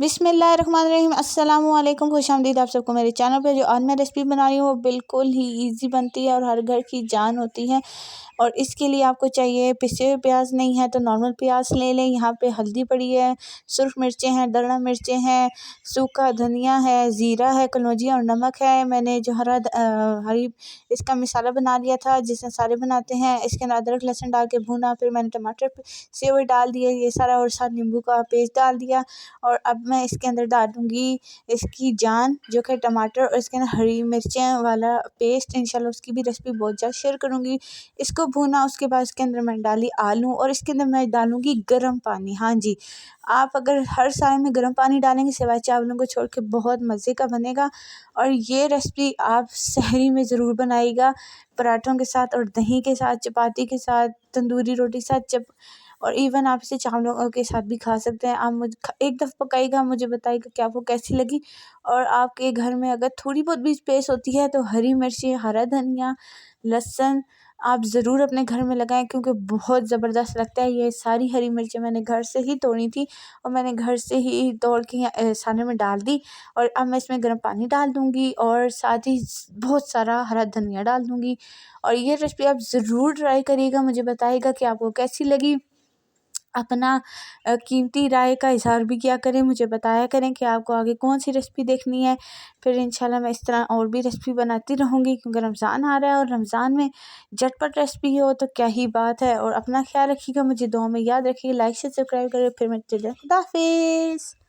बिस्मिल्लाहिर्रहमानिर्रहीम अस्सलाम वालेकुम, खुशामदीद आप सबको मेरे चैनल पे। जो आज मैं रेसिपी बना रही हूँ वो बिल्कुल ही इजी बनती है और हर घर की जान होती है। और इसके लिए आपको चाहिए पिसे हुए प्याज, नहीं है तो नॉर्मल प्याज ले लें। यहाँ पे हल्दी पड़ी है, सुर्ख मिर्चें हैं, दरड़ा मिर्चें हैं, सूखा धनिया है, ज़ीरा है, कलौंजी और नमक है। मैंने जो हरी इसका मसाला बना लिया था जिसमें सारे बनाते हैं। इसके अंदर अदरक लहसुन डाल के भूना, फिर मैंने टमाटर से हुए डाल दिए ये सारा, और साथ नींबू का पेस्ट डाल दिया। और अब मैं इसके अंदर डाल दूँगी इसकी जान जो कि टमाटर, और इसके अंदर हरी मिर्चें वाला पेस्ट। इंशाल्लाह उसकी भी रेसिपी बहुत जल्द शेयर करूँगी। इसको भूना, उसके बाद इसके अंदर मैं डाली आलू, और इसके अंदर मैं डालूँगी गर्म पानी। हाँ जी, आप अगर हर साल में गर्म पानी डालेंगे सिवाय चावलों को छोड़ के, बहुत मज़े का बनेगा। और ये रेसिपी आप सहरी में ज़रूर बनाइएगा, पराठों के साथ और दही के साथ, चपाती के साथ, तंदूरी रोटी के साथ, और इवन आप इसे चावलों के साथ भी खा सकते हैं। आप एक दफ़ा पकाइएगा, मुझे बताइएगा कि आपको कैसी लगी। और आपके घर में अगर थोड़ी बहुत भी स्पेस होती है तो हरी मिर्ची, हरा धनिया, लहसुन आप ज़रूर अपने घर में लगाएं, क्योंकि बहुत ज़बरदस्त लगता है। ये सारी हरी मिर्चें मैंने घर से ही तोड़ी थी और मैंने घर से ही तोड़ के साने में डाल दी। और अब मैं इसमें गर्म पानी डाल दूँगी और साथ ही बहुत सारा हरा धनिया डाल दूँगी। और ये रेसिपी आप ज़रूर ट्राई करिएगा, मुझे बताइएगा कि आपको कैसी लगी। अपना कीमती राय का इज़हार भी किया करें, मुझे बताया करें कि आपको आगे कौन सी रेसिपी देखनी है। फिर इंशाल्लाह मैं इस तरह और भी रेसिपी बनाती रहूँगी, क्योंकि रमज़ान आ रहा है और रमज़ान में झटपट रेसिपी हो तो क्या ही बात है। और अपना ख्याल रखिएगा, मुझे दुआ में याद रखिएगा, लाइक से सब्सक्राइब करें। फिर मैं चलिए, खुदा हाफिज़।